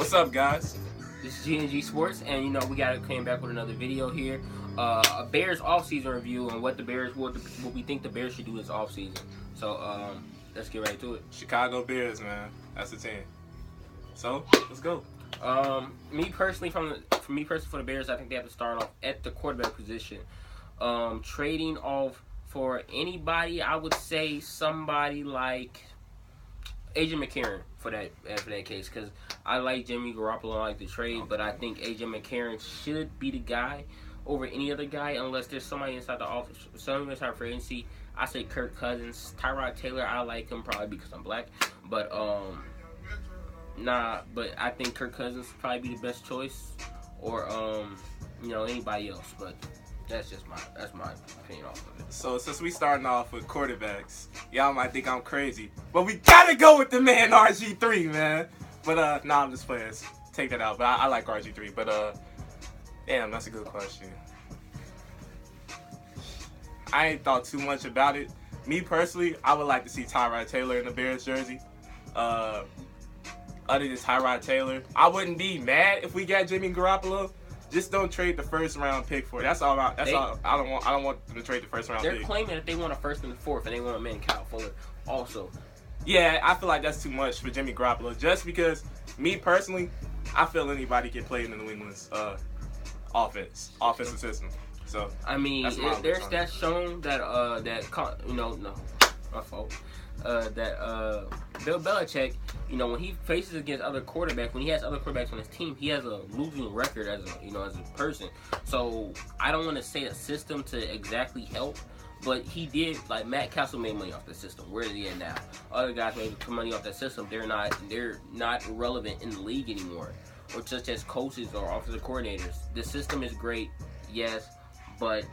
What's up, guys? This is G&G Sports, and we came back with another video here. A Bears offseason review and what we think the Bears should do this offseason. So let's get right to it. Chicago Bears, man. That's the team. So let's go. Me personally, for the Bears, I think they have to start off at the quarterback position. Trading off for anybody, I would say somebody like AJ McCarron for that case, because I like Jimmy Garoppolo, I like the trade, but I think AJ McCarron should be the guy over any other guy unless there's somebody inside the office, somebody inside free agency. I say Kirk Cousins. Tyrod Taylor, I like him probably because I'm black, but but I think Kirk Cousins would probably be the best choice, or anybody else, but that's my opinion off of it. So since we starting off with quarterbacks, y'all might think I'm crazy, but we gotta go with the man RG3, man. But I'm just playing. Take that out. But I like RG3. But damn, that's a good question. I ain't thought too much about it. Me personally, I would like to see Tyrod Taylor in the Bears jersey. Other than Tyrod Taylor, I wouldn't be mad if we got Jimmy Garoppolo. Just don't trade the first round pick for it. That's all. I don't want them to trade the first round pick. They're claiming that they want a first and a fourth, and they want a man Kyle Fuller also. Yeah, I feel like that's too much for Jimmy Garoppolo. Just because, me personally, I feel anybody can play in the New England's offensive system. So I mean, there's stats shown that my fault. That Bill Belichick, when he faces against other quarterbacks, when he has other quarterbacks on his team, he has a losing record as a person. So I don't want to say a system to exactly help, but he did. Like Matt Castle made money off the system. Where is he at now? Other guys made money off that system. They're not relevant in the league anymore, or such as coaches or offensive coordinators. The system is great, yes, but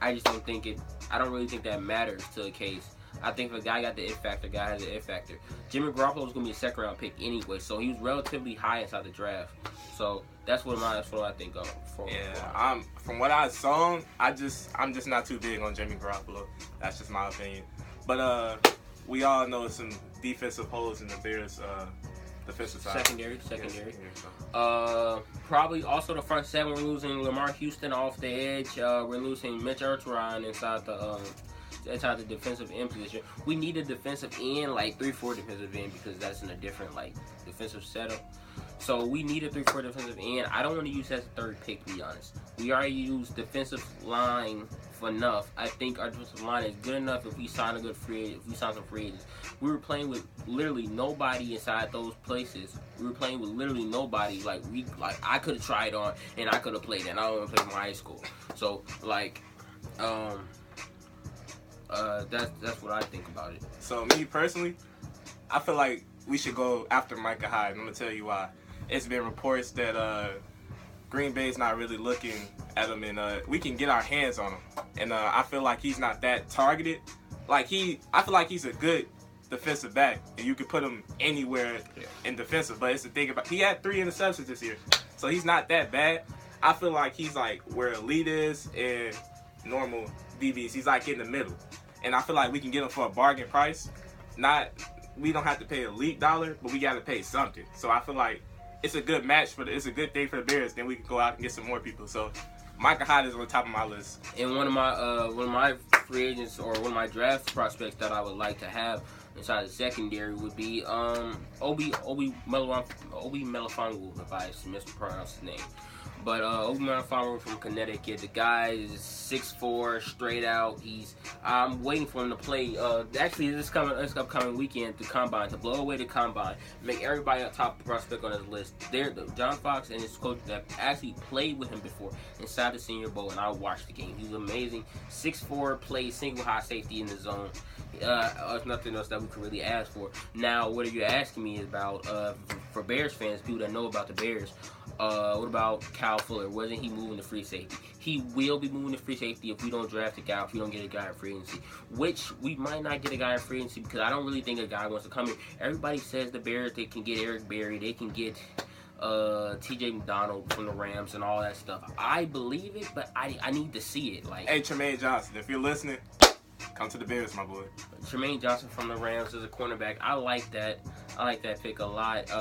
I just don't think it. I don't really think that matters to a case. I think if a guy got the it factor, guy has the it factor. Jimmy Garoppolo was going to be a second round pick anyway, so he was relatively high inside the draft. So that's what I think of. From what I saw, I'm just not too big on Jimmy Garoppolo. That's just my opinion. But we all know some defensive holes in the Bears defensive side. Secondary. Probably also the front seven. We're losing Lamar Houston off the edge. We're losing Mitch Erteron inside the defensive end position. We need a defensive end, like 3-4 defensive end, because that's in a different defensive setup. So we need a 3-4 defensive end. I don't want to use that as a third pick, to be honest. We already used defensive line for enough. I think our defensive line is good enough if we sign some free agents. We were playing with literally nobody inside those places. We were playing with literally nobody. I could have tried on and I could have played, and I don't want to play in high school. So that's what I think about it. So me personally, I feel like we should go after Micah Hyde. I'm gonna tell you why. It's been reports that Green Bay's not really looking at him, and we can get our hands on him. And I feel like he's not that targeted. I feel like he's a good defensive back, and you could put him anywhere in defensive. But it's the thing about he had 3 interceptions this year, so he's not that bad. I feel like he's like where elite is and normal DBs. He's like in the middle. And I feel like we can get him for a bargain price. We don't have to pay elite dollar, but we got to pay something. So I feel like it's a good match it's a good thing for the Bears. Then we can go out and get some more people. So Micah Hyde is on the top of my list. And one of my free agents or one of my draft prospects that I would like to have inside the secondary would be Obi Melifonwu, if I mispronounce his name. But Obi Melifonwu from Connecticut, the guy is 6'4", straight out. I'm waiting for him to play. Actually, this upcoming weekend, the combine, to blow away the combine, make everybody a top prospect on his list. John Fox and his coach that actually played with him before inside the Senior Bowl, and I watched the game. He was amazing. 6'4", plays single high safety in the zone. There's nothing else that we could really ask for. Now, what are you asking me about for Bears fans, people that know about the Bears? What about Kyle Fuller? Wasn't he moving to free safety? He will be moving to free safety if we don't draft a guy, if we don't get a guy in free agency. Which we might not get a guy in free agency because I don't really think a guy wants to come here. Everybody says the Bears, they can get Eric Berry, they can get T.J. McDonald from the Rams and all that stuff. I believe it, but I need to see it. Hey, Tremaine Johnson, if you're listening, come to the Bears, my boy. Tremaine Johnson from the Rams is a cornerback. I like that pick a lot.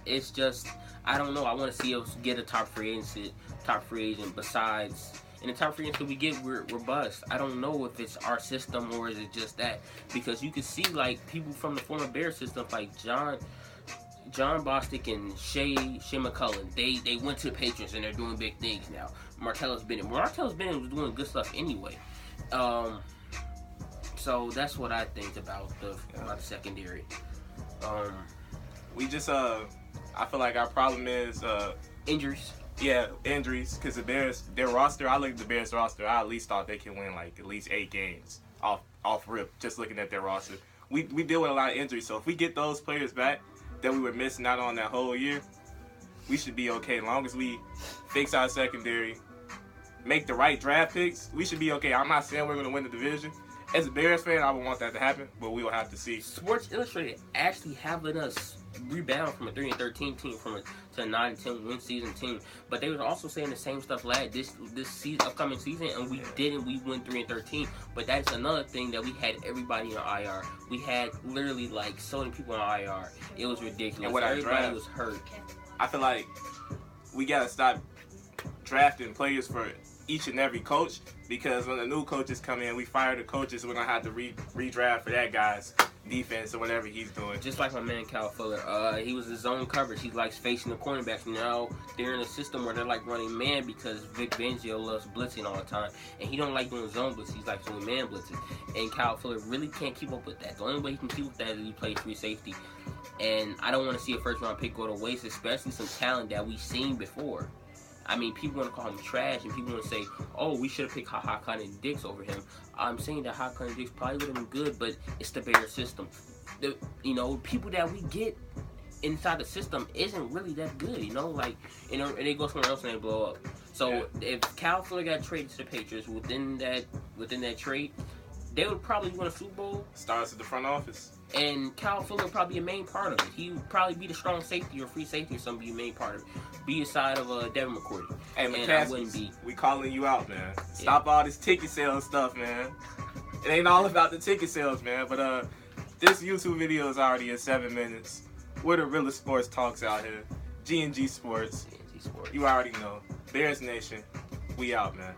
it's just I don't know. I want to see us get a top free agent besides. And the top free agents we get, we're bust. I don't know if it's our system or is it just that, because you can see like people from the former Bears system, like John Bostic and Shea McCullum. They went to the Patriots and they're doing big things now. Martellus Bennett was doing good stuff anyway. So that's what I think about the secondary. We just I feel like our problem is Injuries. Yeah, injuries. Because the Bears, their roster, I look at the Bears roster, I at least thought they could win like at least 8 games off rip. Just looking at their roster, we deal with a lot of injuries. So if we get those players back that we were missing out on that whole year, we should be okay. As long as we fix our secondary, make the right draft picks, we should be okay. I'm not saying we're going to win the division. As a Bears fan, I would want that to happen, but we will have to see. Sports Illustrated actually having us rebound from a 3-13 team to a 9-10 win season team, but they were also saying the same stuff this season, upcoming season, and we didn't. We went 3-13, but that's another thing that we had everybody on IR. We had literally like so many people on IR. It was ridiculous. And everybody was hurt. I feel like we gotta stop drafting players for each and every coach, because when the new coaches come in, we fire the coaches. We're gonna have to redraft for that guy's defense or whatever he's doing. Just like my man Kyle Fuller, he was his zone coverage. He likes facing the cornerbacks. Now they're in a system where they're like running man because Vic Fangio loves blitzing all the time, and he don't like doing zone blitz. He's like doing man blitzing, and Kyle Fuller really can't keep up with that. The only way he can keep up with that is he plays free safety, and I don't want to see a first round pick go to waste, especially some talent that we've seen before. I mean, people want to call him trash, and people want to say, oh, we should have picked Hakan Dix over him. I'm saying that Hakan Dix probably would have been good, but it's the Bears system. People that we get inside the system isn't really that good, and they go somewhere else and they blow up. So if Kyle Fuller got traded to the Patriots within that trade, they would probably win a Super Bowl. Starts at the front office. And Kyle Fuller would probably be a main part of it. He would probably be the strong safety or free safety or something, be a main part of it. Be aside of Devin McCourty. Hey, McCaskey, we calling you out, man. Stop all this ticket sales stuff, man. It ain't all about the ticket sales, man. But this YouTube video is already at 7 minutes. We're the realest sports talks out here. G&G Sports. G&G Sports. You already know. Bears Nation. We out, man.